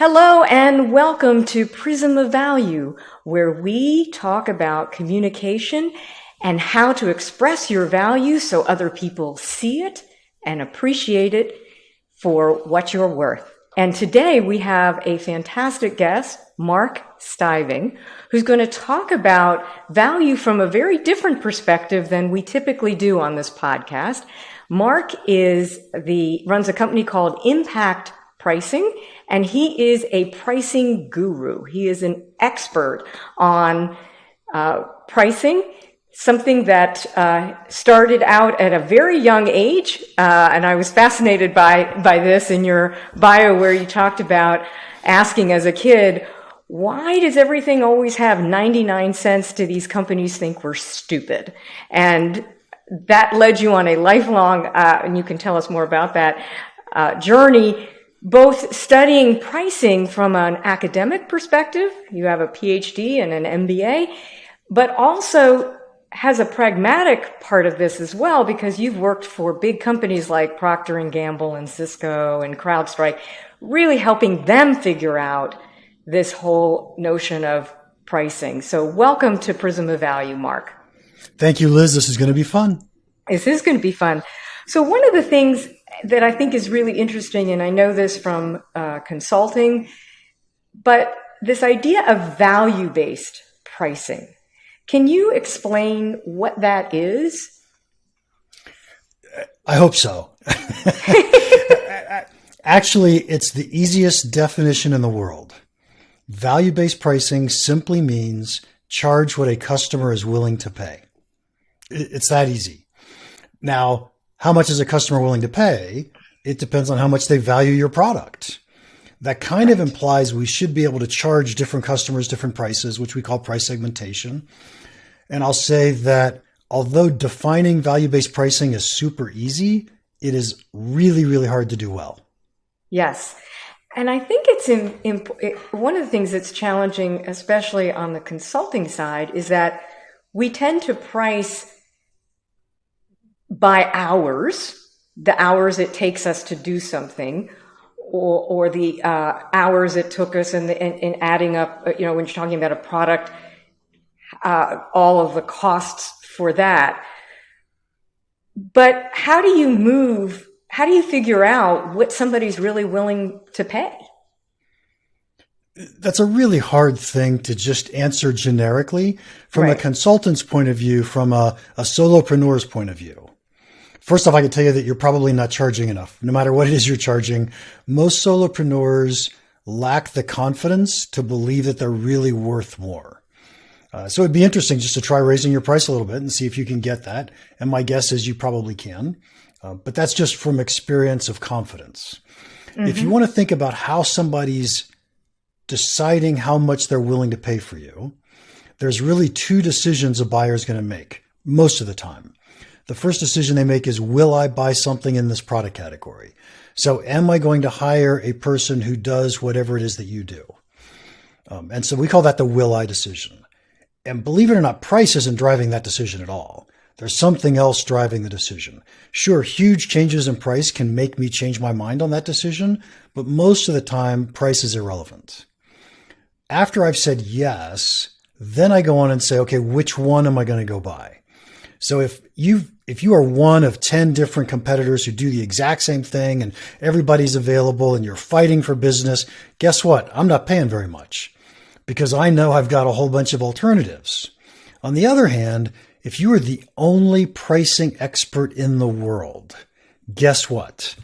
Hello and welcome to Prism of Value, where we talk about communication and how to express your value so other people see it and appreciate it for what you're worth. And today we have a fantastic guest, Mark Stiving, who's going to talk about value from a very different perspective than we typically do on this podcast. Mark runs a company called Impact Pricing, and he is a pricing guru. He is an expert on pricing, something that started out at a very young age. And I was fascinated by this in your bio where you talked about asking as a kid, why does everything always have 99 cents? Do these companies think we're stupid? And that led you on a lifelong, and you can tell us more about that, journey, both studying pricing from an academic perspective, you have a PhD and an MBA, but also has a pragmatic part of this as well, because you've worked for big companies like Procter & Gamble and Cisco and CrowdStrike, really helping them figure out this whole notion of pricing. So welcome to Prism of Value, Mark. Thank you, Liz. This is going to be fun. This is going to be fun. So one of the things that I think is really interesting, and I know this from consulting, but this idea of value-based pricing. Can you explain what that is? I hope so. Actually, it's the easiest definition in the world. Value-based pricing simply means charge what a customer is willing to pay. It's that easy. Now, how much is a customer willing to pay? It depends on how much they value your product. That kind of implies we should be able to charge different customers different prices, which we call price segmentation. And I'll say that although defining value-based pricing is super easy, it is really, really hard to do well. Yes. And I think one of the things that's challenging, especially on the consulting side, is that we tend to price by hours, the hours it takes us to do something, or the hours it took us in adding up, when you're talking about a product, all of the costs for that. But how do you figure out what somebody's really willing to pay? That's a really hard thing to just answer generically from a consultant's point of view, from a solopreneur's point of view. First off, I can tell you that you're probably not charging enough. No matter what it is you're charging, most solopreneurs lack the confidence to believe that they're really worth more. So it'd be interesting just to try raising your price a little bit and see if you can get that. And my guess is you probably can. But that's just from experience of confidence. Mm-hmm. If you want to think about how somebody's deciding how much they're willing to pay for you, there's really two decisions a buyer is going to make most of the time. The first decision they make is, will I buy something in this product category? So am I going to hire a person who does whatever it is that you do? And so we call that the will I decision. And believe it or not, price isn't driving that decision at all. There's something else driving the decision. Sure, huge changes in price can make me change my mind on that decision, but most of the time, price is irrelevant. After I've said yes, then I go on and say, okay, which one am I going to go buy? So if you are one of 10 different competitors who do the exact same thing and everybody's available and you're fighting for business, guess what? I'm not paying very much because I know I've got a whole bunch of alternatives. On the other hand, if you are the only pricing expert in the world, guess what?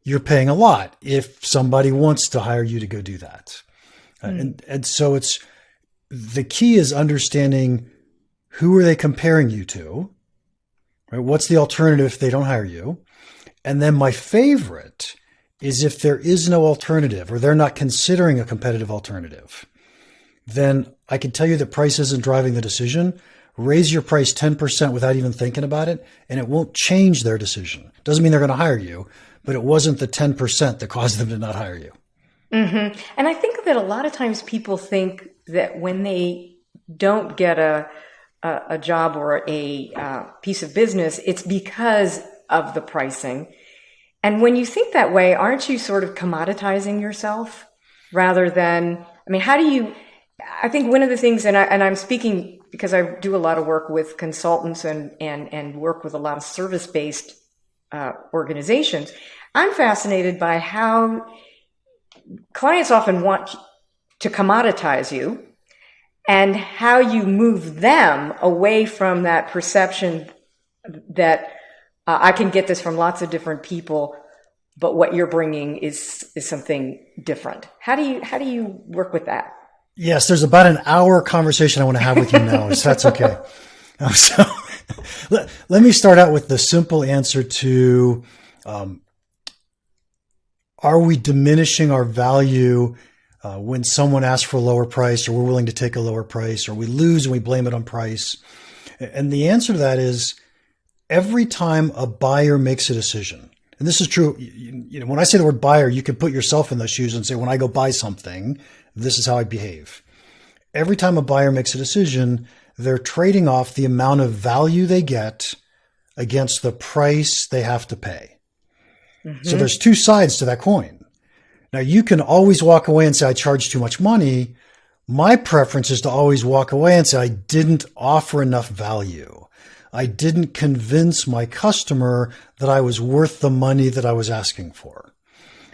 You're paying a lot if somebody wants to hire you to go do that. And so the key is understanding who are they comparing you to, right? What's the alternative if they don't hire you? And then my favorite is if there is no alternative or they're not considering a competitive alternative, then I can tell you that price isn't driving the decision. Raise your price 10% without even thinking about it, and it won't change their decision. Doesn't mean they're going to hire you, but it wasn't the 10% that caused them to not hire you. Mm-hmm. And I think that a lot of times people think that when they don't get a job or a piece of business, it's because of the pricing. And when you think that way, aren't you sort of commoditizing yourself? rather than, I mean, how do you, I think one of the things, and I'm speaking because I do a lot of work with consultants and work with a lot of service-based organizations. I'm fascinated by how clients often want to commoditize you and how you move them away from that perception that I can get this from lots of different people, but what you're bringing is something different. How do you work with that? Yes, there's about an hour conversation I want to have with you now, so that's okay. So let me start out with the simple answer to, are we diminishing our value when someone asks for a lower price, or we're willing to take a lower price, or we lose and we blame it on price? And the answer to that is every time a buyer makes a decision, and this is true, you know, when I say the word buyer, you can put yourself in those shoes and say, when I go buy something, this is how I behave. Every time a buyer makes a decision, they're trading off the amount of value they get against the price they have to pay. Mm-hmm. So there's two sides to that coin. Now, you can always walk away and say, I charge too much money. My preference is to always walk away and say, I didn't offer enough value. I didn't convince my customer that I was worth the money that I was asking for.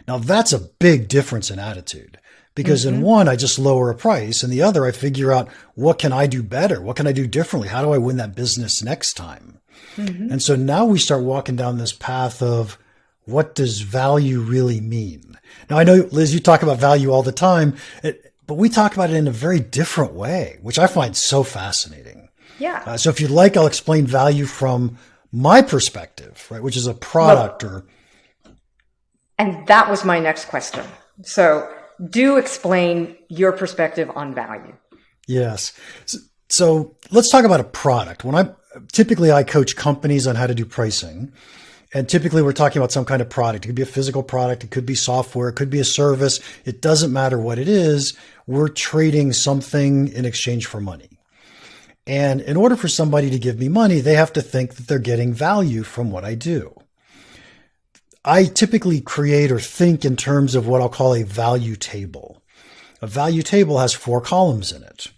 Now, that's a big difference in attitude, because in one, I just lower a price, and the other, I figure out, what can I do better? What can I do differently? How do I win that business next time? And so now we start walking down this path of, what does value really mean? Now, I know, Liz, you talk about value all the time, but we talk about it in a very different way, which I find so fascinating. Yeah. So if you'd like, I'll explain value from my perspective, right, which is a product And that was my next question. So do explain your perspective on value. Yes. So let's talk about a product. Typically I coach companies on how to do pricing. And typically we're talking about some kind of product. It could be a physical product. It could be software. It could be a service. It doesn't matter what it is. We're trading something in exchange for money. And in order for somebody to give me money, they have to think that they're getting value from what I do. I typically create or think in terms of what I'll call a value table. A value table has 4 columns in it.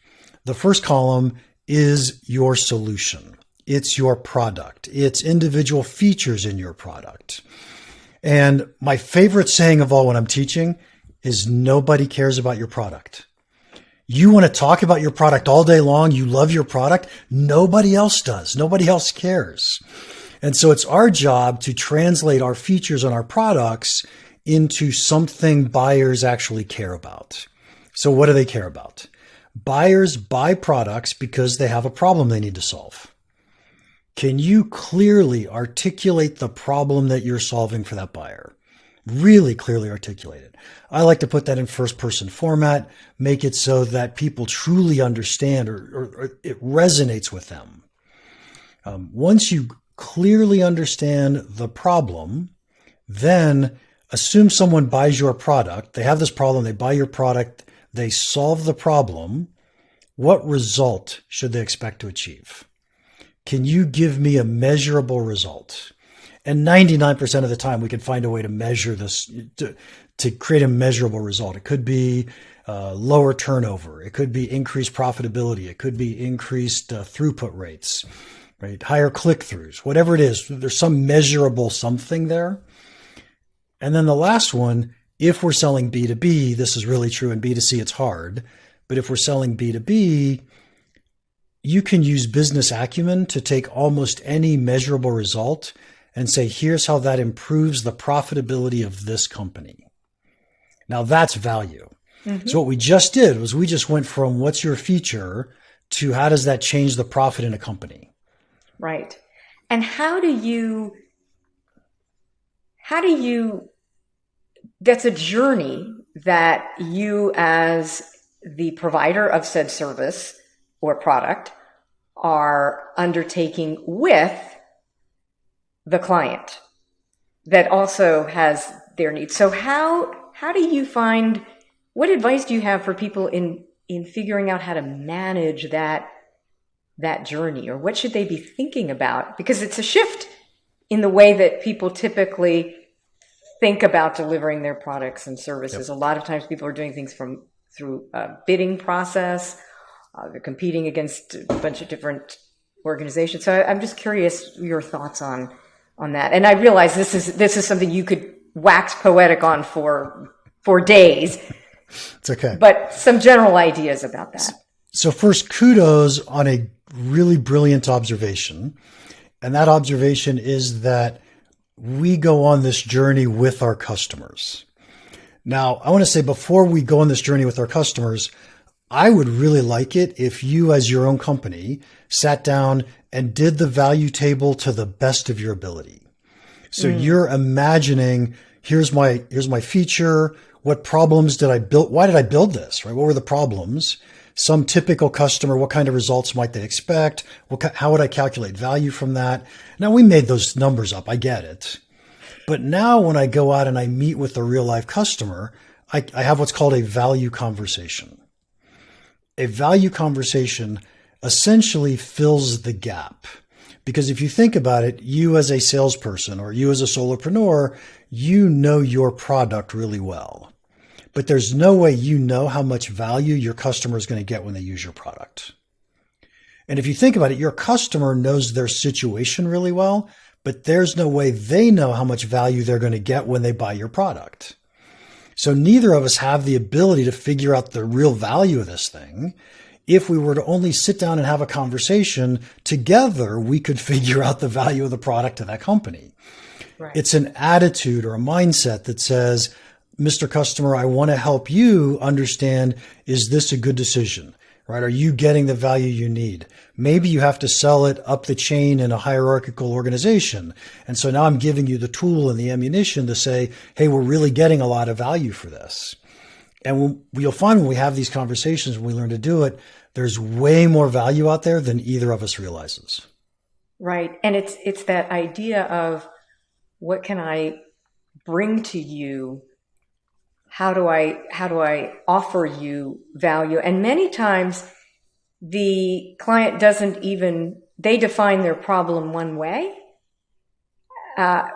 The first column is your solution. It's your product. It's individual features in your product. And my favorite saying of all when I'm teaching is, nobody cares about your product. You want to talk about your product all day long. You love your product. Nobody else does. Nobody else cares. And so it's our job to translate our features and our products into something buyers actually care about. So what do they care about? Buyers buy products because they have a problem they need to solve. Can you clearly articulate the problem that you're solving for that buyer? Really clearly articulate it. I like to put that in first person format, make it so that people truly understand or it resonates with them. Once you clearly understand the problem, then assume someone buys your product. They have this problem. They buy your product. They solve the problem. What result should they expect to achieve? Can you give me a measurable result? And 99% of the time, we can find a way to measure this, to create a measurable result. It could be lower turnover. It could be increased profitability. It could be increased throughput rates, right? Higher click-throughs, whatever it is. There's some measurable something there. And then the last one, if we're selling B2B, this is really true. In B2C, it's hard. But if we're selling B2B, you can use business acumen to take almost any measurable result and say, here's how that improves the profitability of this company. Now that's value. So what we just did was we just went from what's your feature to how does that change the profit in a company? Right. And that's a journey that you as the provider of said service or product are undertaking with the client that also has their needs. So how do you find, what advice do you have for people in figuring out how to manage that journey, or what should they be thinking about? Because it's a shift in the way that people typically think about delivering their products and services. A lot of times people are doing things through a bidding process. They're competing against a bunch of different organizations. So I'm just curious your thoughts on that. And I realize this is something you could wax poetic on for days. It's okay. But some general ideas about that. So first, kudos on a really brilliant observation. And that observation is that we go on this journey with our customers. Now, I want to say before we go on this journey with our customers, I would really like it if you, as your own company, sat down and did the value table to the best of your ability. So you're imagining, here's my feature. What problems did I build? Why did I build this? Right? What were the problems? Some typical customer, what kind of results might they expect? How would I calculate value from that? Now, we made those numbers up. I get it. But now when I go out and I meet with a real life customer, I have what's called a value conversation. A value conversation essentially fills the gap. Because if you think about it, you as a salesperson or you as a solopreneur, you know your product really well. But there's no way you know how much value your customer is going to get when they use your product. And if you think about it, your customer knows their situation really well, but there's no way they know how much value they're going to get when they buy your product. So neither of us have the ability to figure out the real value of this thing. If we were to only sit down and have a conversation together, we could figure out the value of the product to that company. Right. It's an attitude or a mindset that says, Mr. Customer, I want to help you understand, is this a good decision, right? Are you getting the value you need? Maybe you have to sell it up the chain in a hierarchical organization. And so now I'm giving you the tool and the ammunition to say, hey, we're really getting a lot of value for this. And you'll find when we have these conversations, when we learn to do it, there's way more value out there than either of us realizes. Right. And it's that idea of what can I bring to you? How do I offer you value? And many times the client they define their problem one way,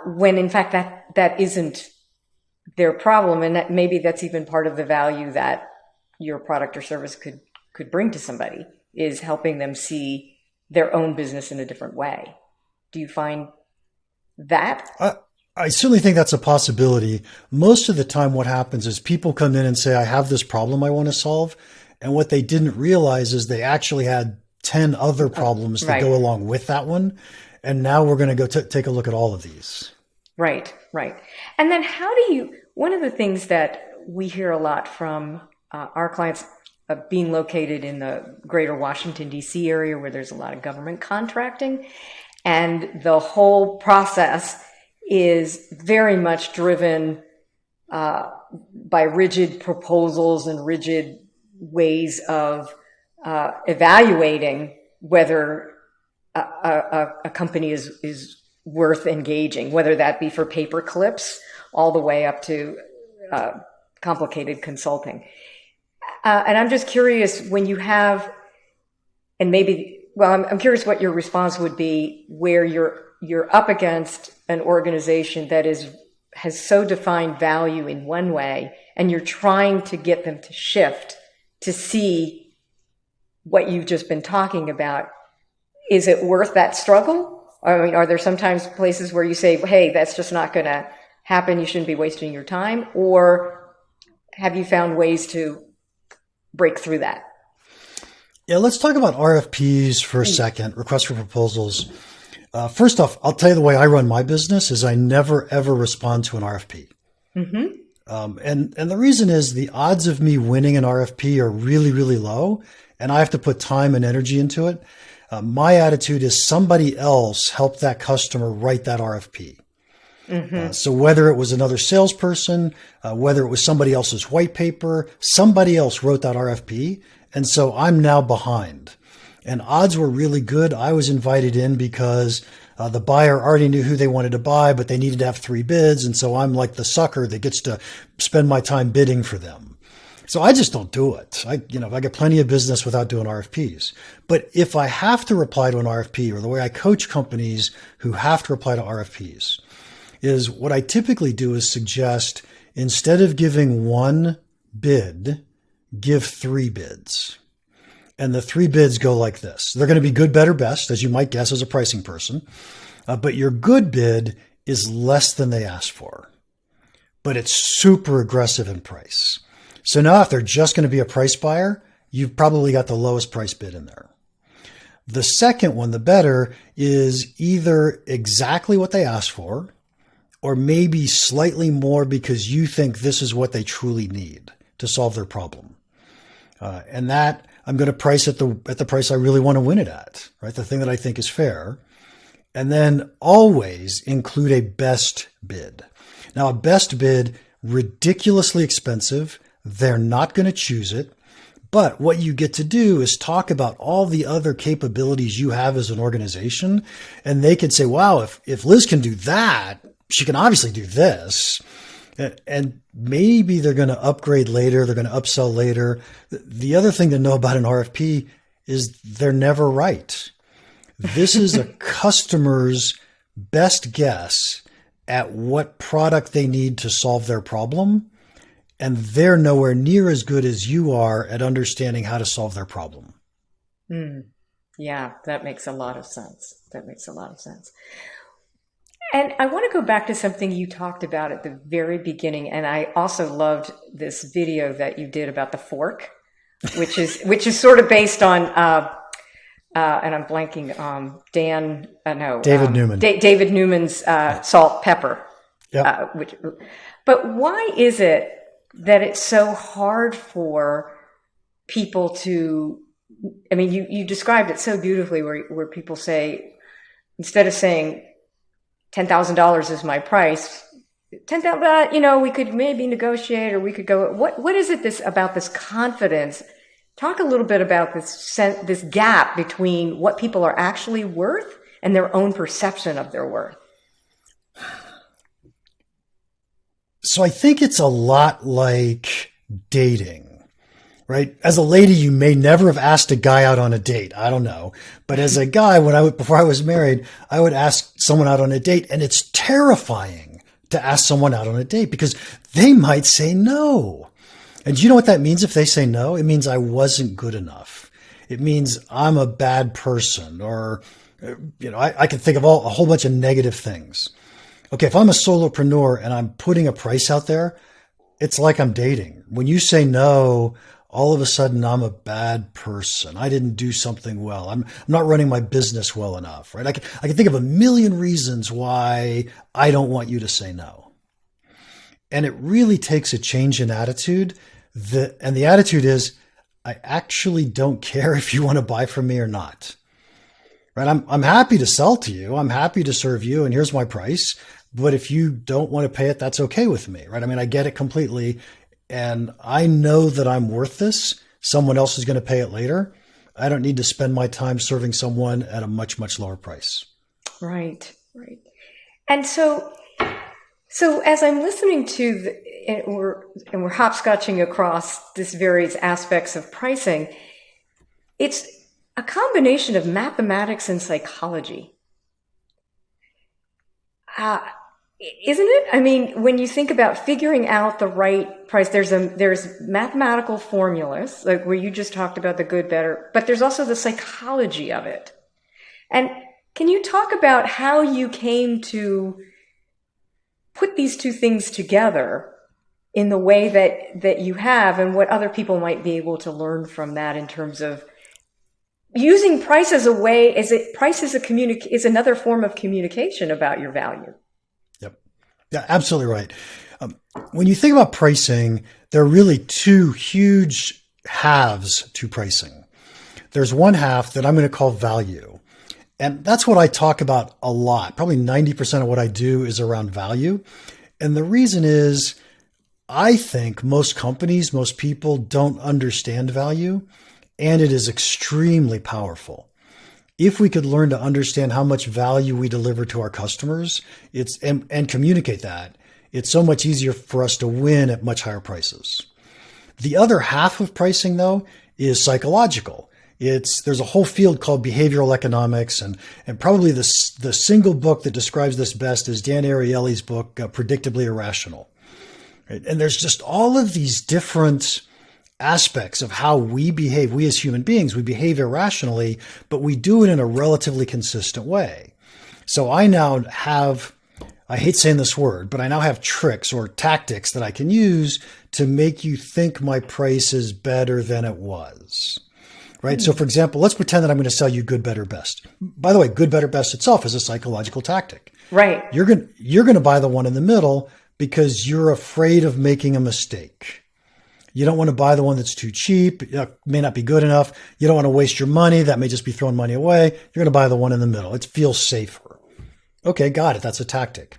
when in fact that isn't their problem. And that maybe that's even part of the value that your product or service could bring to somebody, is helping them see their own business in a different way. Do you find that? I certainly think that's a possibility. Most of the time what happens is people come in and say, I have this problem I want to solve. And what they didn't realize is they actually had 10 other problems that go along with that one. And now we're going to go take a look at all of these. Right. And then one of the things that we hear a lot from our clients being located in the greater Washington, D.C. area where there's a lot of government contracting, and the whole process is very much driven by rigid proposals and rigid ways of evaluating whether a company is worth engaging, whether that be for paper clips all the way up to complicated consulting. And I'm just curious when you have, and I'm curious what your response would be where you're up against an organization that has so defined value in one way, and you're trying to get them to shift to see what you've just been talking about. Is it worth that struggle? I mean, are there sometimes places where you say, hey, that's just not going to happen, you shouldn't be wasting your time? Or have you found ways to break through that? Yeah, let's talk about RFPs for a second, requests for proposals. First off, I'll tell you the way I run my business is I never, ever respond to an RFP. Mm-hmm. And the reason is the odds of me winning an RFP are really, really low, and I have to put time and energy into it. My attitude is somebody else helped that customer write that RFP. Mm-hmm. So whether it was another salesperson, whether it was somebody else's white paper, somebody else wrote that RFP. And so I'm now behind. And odds were really good. I was invited in because the buyer already knew who they wanted to buy, but they needed to have 3 bids. And so I'm like the sucker that gets to spend my time bidding for them. So I just don't do it. I get plenty of business without doing RFPs. But if I have to reply to an RFP, or the way I coach companies who have to reply to RFPs, is what I typically do is suggest, instead of giving one bid, give 3 bids. And the 3 bids go like this. They're going to be good, better, best, as you might guess as a pricing person. But your good bid is less than they asked for, but it's super aggressive in price. So now if they're just going to be a price buyer, you've probably got the lowest price bid in there. The second one, the better, is either exactly what they asked for, or maybe slightly more because you think this is what they truly need to solve their problem. And that I'm going to price at the price I really want to win it at, right? The thing that I think is fair. And then always include a best bid. Now, a best bid, ridiculously expensive. They're not going to choose it. But what you get to do is talk about all the other capabilities you have as an organization. And they could say, wow, if Liz can do that, she can obviously do this. And maybe they're going to upgrade later. They're going to upsell later. The other thing to know about an RFP is they're never right. This is a customer's best guess at what product they need to solve their problem. And they're nowhere near as good as you are at understanding how to solve their problem. Yeah, that makes a lot of sense. That makes a lot of sense. And I want to go back to something you talked about at the very beginning. And I also loved this video that you did about the fork, which is sort of based on, and I'm blanking, David Newman. David Newman's salt, pepper. Yep. But why is it that it's so hard for people to, I mean, you described it so beautifully where people say, instead of saying $10,000 is my price, 10,000, we could maybe negotiate, or we could go, what is it about this confidence? Talk a little bit about this gap between what people are actually worth and their own perception of their worth. So I think it's a lot like dating, right? As a lady, you may never have asked a guy out on a date. I don't know. But as a guy, before I was married, I would ask someone out on a date, and it's terrifying to ask someone out on a date because they might say no. And do you know what that means if they say no? It means I wasn't good enough. It means I'm a bad person, or, I can think of a whole bunch of negative things. Okay, if I'm a solopreneur and I'm putting a price out there, it's like I'm dating. When you say no, all of a sudden I'm a bad person. I didn't do something well. I'm not running my business well enough, right? I can think of a million reasons why I don't want you to say no. And it really takes a change in attitude. And the attitude is, I actually don't care if you want to buy from me or not. Right? I'm happy to sell to you. I'm happy to serve you. And here's my price. But if you don't want to pay it, that's okay with me, right? I mean, I get it completely. And I know that I'm worth this. Someone else is going to pay it later. I don't need to spend my time serving someone at a much, much lower price. Right. And so as I'm listening to and we're hopscotching across this various aspects of pricing, it's a combination of mathematics and psychology. Isn't it? I mean, when you think about figuring out the right price, there's mathematical formulas, like where you just talked about the good, better, but there's also the psychology of it. And can you talk about how you came to put these two things together in the way that you have, and what other people might be able to learn from that in terms of using price as a way, price is another form of communication about your value. Yep. Yeah, absolutely right. When you think about pricing, there are really two huge halves to pricing. There's one half that I'm going to call value. And that's what I talk about a lot. Probably 90% of what I do is around value. And the reason is, I think most companies, most people don't understand value, and it is extremely powerful. If we could learn to understand how much value we deliver to our customers, and communicate that, it's so much easier for us to win at much higher prices. The other half of pricing, though, is psychological. There's a whole field called behavioral economics, and probably the single book that describes this best is Dan Ariely's book, Predictably Irrational. Right? And there's just all of these different aspects of how we behave. We as human beings, we behave irrationally, but we do it in a relatively consistent way. So I now have, I hate saying this word, but I now have tricks or tactics that I can use to make you think my price is better than it was. Right? So for example, let's pretend that I'm going to sell you good, better, best. By the way, good, better, best itself is a psychological tactic. Right. You're going to buy the one in the middle because you're afraid of making a mistake. You don't want to buy the one that's too cheap. It may not be good enough. You don't want to waste your money. That may just be throwing money away. You're going to buy the one in the middle. It feels safer. Okay, got it. That's a tactic.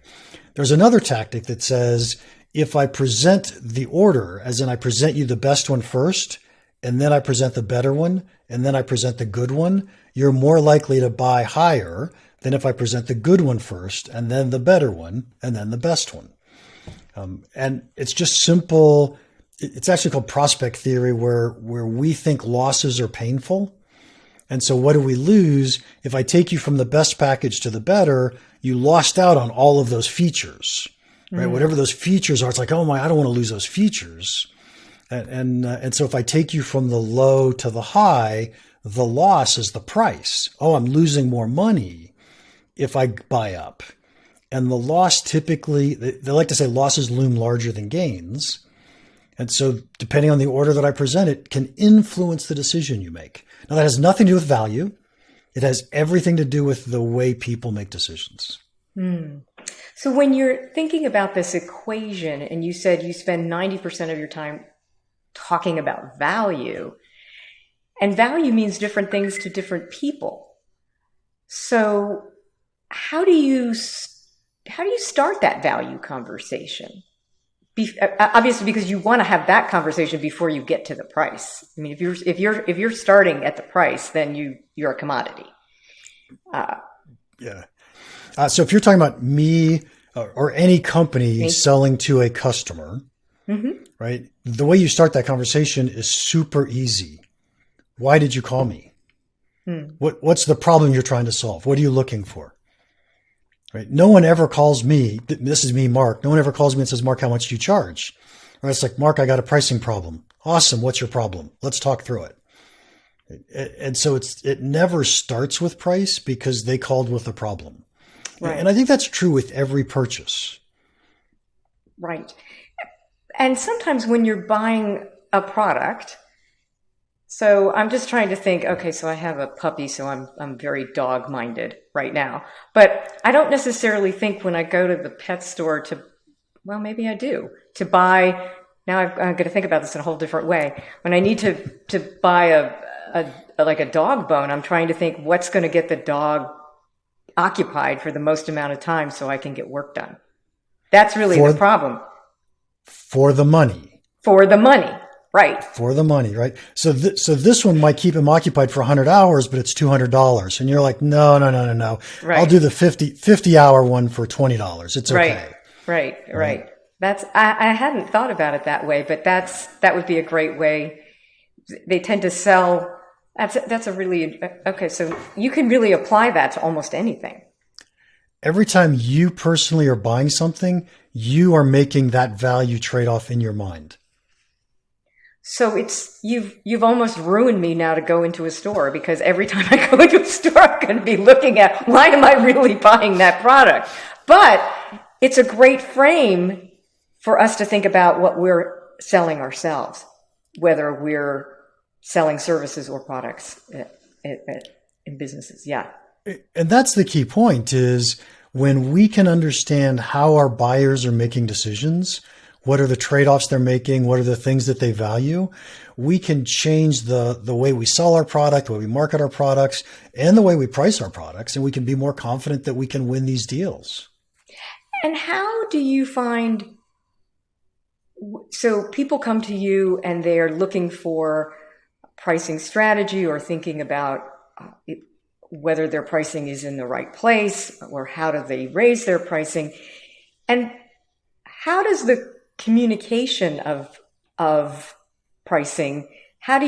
There's another tactic that says, if I present the order, as in I present you the best one first, and then I present the better one, and then I present the good one, you're more likely to buy higher than if I present the good one first, and then the better one, and then the best one. And it's just simple. It's actually called prospect theory, where we think losses are painful. And so what do we lose? If I take you from the best package to the better, you lost out on all of those features, right? Whatever those features are, it's like, oh my, I don't want to lose those features. And so if I take you from the low to the high, the loss is the price. Oh, I'm losing more money if I buy up. And the loss typically, they like to say losses loom larger than gains. And so depending on the order that I present, it can influence the decision you make. Now that has nothing to do with value. It has everything to do with the way people make decisions. So when you're thinking about this equation, and you said you spend 90% of your time talking about value, and value means different things to different people. So how do you start that value conversation? Obviously, because you want to have that conversation before you get to the price. I mean, if you're starting at the price, then you're a commodity. Yeah. So if you're talking about me or any company selling to a customer, right? The way you start that conversation is super easy. Why did you call me? What's the problem you're trying to solve? What are you looking for? Right? No one ever calls me. This is me, Mark. No one ever calls me and says, Mark, how much do you charge? Right? It's like, Mark, I got a pricing problem. Awesome. What's your problem? Let's talk through it. And so it never starts with price because they called with a problem. Right. And I think that's true with every purchase. Right. And sometimes when you're buying a product, so I'm just trying to think, okay, so I have a puppy, so I'm very dog-minded right now. But I don't necessarily think when I go to the pet store well, maybe I do, to buy, now I'm going to think about this in a whole different way. When I need to buy a dog bone, I'm trying to think what's going to get the dog occupied for the most amount of time so I can get work done. That's really the problem. For the money. For the money. Right. For the money, right? So this one might keep him occupied for 100 hours, but it's $200. And you're like, no. Right. I'll do the 50 hour one for $20. It's okay. Right. I hadn't thought about it that way, but that would be a great way. They tend to sell. That's a really, okay. So you can really apply that to almost anything. Every time you personally are buying something, you are making that value trade-off in your mind. So you've almost ruined me now to go into a store, because every time I go into a store, I'm going to be looking at, why am I really buying that product? But it's a great frame for us to think about what we're selling ourselves, whether we're selling services or products in businesses. Yeah. And that's the key point, is when we can understand how our buyers are making decisions, what are the trade-offs they're making? What are the things that they value? We can change the way we sell our product, the way we market our products, and the way we price our products. And we can be more confident that we can win these deals. And how do you find, so people come to you and they're looking for pricing strategy or thinking about whether their pricing is in the right place, or how do they raise their pricing? And how does the communication of pricing, how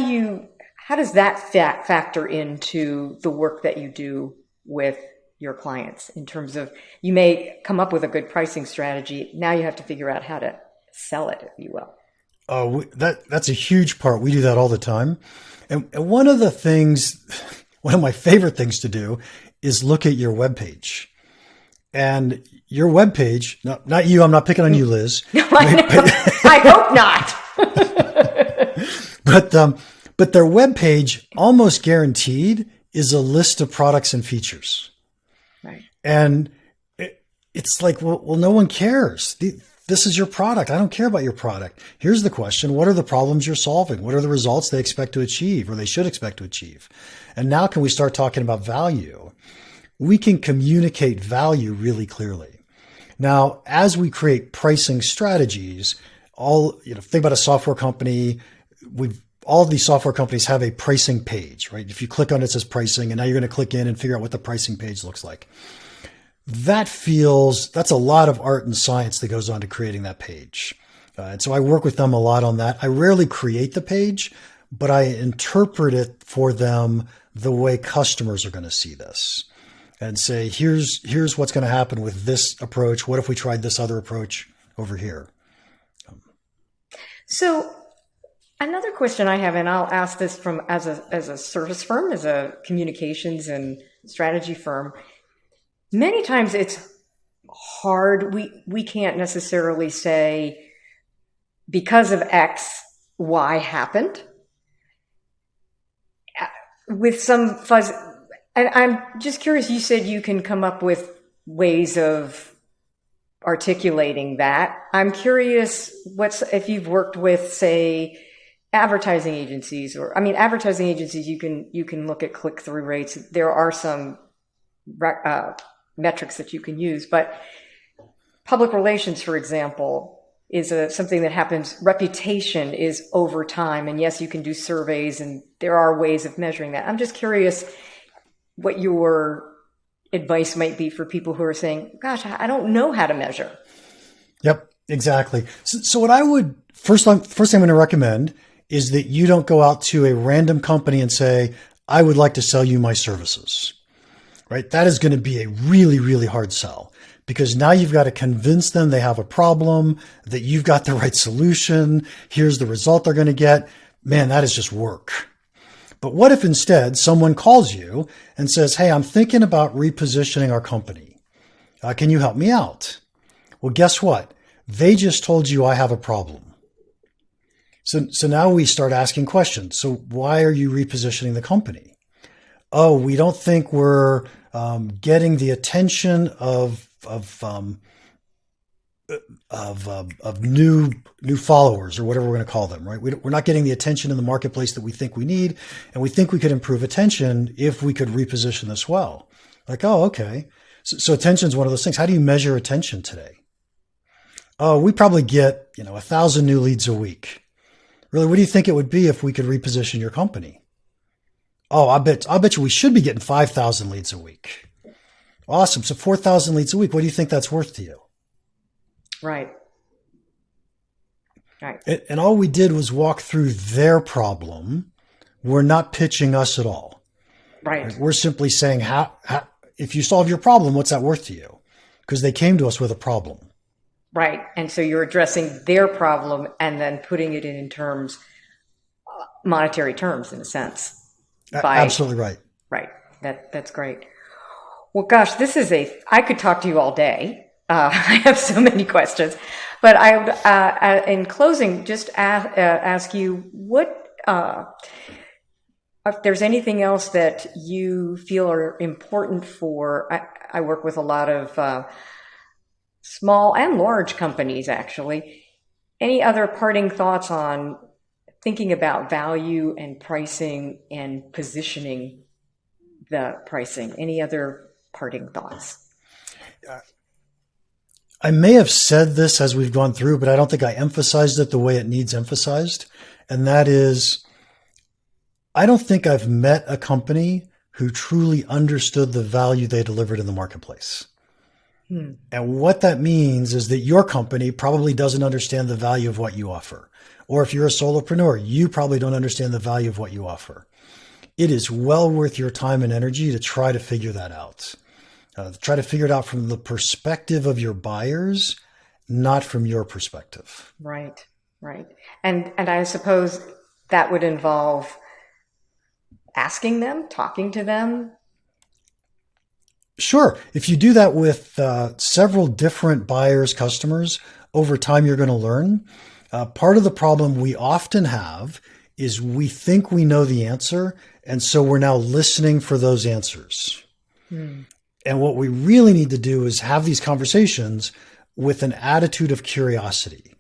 how does that factor into the work that you do with your clients in terms of, you may come up with a good pricing strategy. Now you have to figure out how to sell it, if you will. Oh, that's a huge part. We do that all the time. And one of my favorite things to do is look at your webpage. And your webpage, not you, I'm not picking on you, Liz. I hope not. But their webpage, almost guaranteed, is a list of products and features. Right. And it's like, well, no one cares. This is your product. I don't care about your product. Here's the question. What are the problems you're solving? What are the results they expect to achieve, or they should expect to achieve? And now can we start talking about value? We can communicate value really clearly. Now, as we create pricing strategies, think about a software company. All of these software companies have a pricing page, right? If you click on it, it says pricing, and now you're going to click in and figure out what the pricing page looks like. That's a lot of art and science that goes on to creating that page. And so I work with them a lot on that. I rarely create the page, but I interpret it for them the way customers are going to see this, and say, here's what's going to happen with this approach. What if we tried this other approach over here? So another question I have, and I'll ask this from as a service firm, as a communications and strategy firm, many times it's hard. We can't necessarily say, because of X, Y happened. With some fuzz, and I'm just curious, you said you can come up with ways of articulating that. I'm curious if you've worked with, say, advertising agencies, advertising agencies, you can look at click-through rates. There are some metrics that you can use, but public relations, for example, is something that happens. Reputation is over time. And yes, you can do surveys, and there are ways of measuring that. I'm just curious what your advice might be for people who are saying, gosh, I don't know how to measure. Yep, exactly. So what I would, first thing I'm going to recommend is that you don't go out to a random company and say, I would like to sell you my services, right? That is going to be a really, really hard sell, because now you've got to convince them they have a problem, that you've got the right solution. Here's the result they're going to get. Man, that is just work. But what if instead someone calls you and says, hey, I'm thinking about repositioning our company. Can you help me out? Well, guess what? They just told you I have a problem. So now we start asking questions. So why are you repositioning the company? Oh, we don't think we're getting the attention of new followers, or whatever we're going to call them, right? We're not getting the attention in the marketplace that we think we need. And we think we could improve attention if we could reposition this well. Like, oh, okay. So attention is one of those things. How do you measure attention today? Oh, we probably get, 1,000 new leads a week. Really, what do you think it would be if we could reposition your company? Oh, I bet you we should be getting 5,000 leads a week. Awesome. So 4,000 leads a week. What do you think that's worth to you? Right. And all we did was walk through their problem. We're not pitching us at all. Right. We're simply saying, if you solve your problem, what's that worth to you? Because they came to us with a problem. Right. And so you're addressing their problem and then putting it in terms, monetary terms, in a sense. Absolutely right. Right. That's great. Well, gosh, I could talk to you all day. I have so many questions, but I would, in closing, just ask you if there's anything else that you feel are important for. I work with a lot of small and large companies, actually. Any other parting thoughts on thinking about value and pricing and positioning the pricing? Any other parting thoughts? I may have said this as we've gone through, but I don't think I emphasized it the way it needs emphasized. And that is, I don't think I've met a company who truly understood the value they delivered in the marketplace. And what that means is that your company probably doesn't understand the value of what you offer. Or if you're a solopreneur, you probably don't understand the value of what you offer. it is well worth your time and energy to try to figure that out. Try to figure it out from the perspective of your buyers, not from your perspective. Right, right. And I suppose that would involve asking them, talking to them. Sure. If you do that with several different buyers, customers, over time, you're going to learn. Part of the problem we often have is we think we know the answer, and so we're now listening for those answers. And what we really need to do is have these conversations with an attitude of curiosity,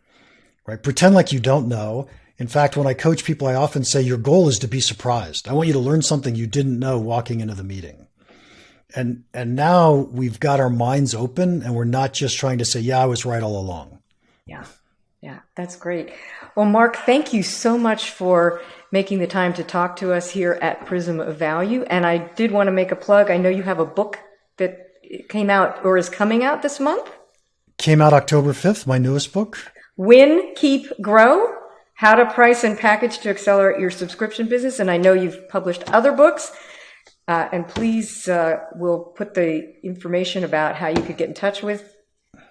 right? Pretend like you don't know. In fact, when I coach people, I often say your goal is to be surprised. I want you to learn something you didn't know walking into the meeting. And now we've got our minds open and we're not just trying to say, yeah, I was right all along. Yeah. Yeah, that's great. Well, Mark, thank you so much for making the time to talk to us here at Prism of Value. And I did want to make a plug. I know you have a book that came out or is coming out this month. Came out October 5th, my newest book. Win, Keep, Grow, How to Price and Package to Accelerate Your Subscription Business. And I know you've published other books. And please, we'll put the information about how you could get in touch with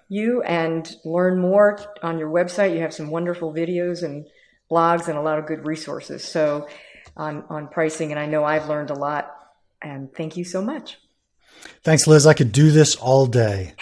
you and learn more on your website. You have some wonderful videos and blogs and a lot of good resources. So on pricing, and I know I've learned a lot. And thank you so much. Thanks, Liz. I could do this all day.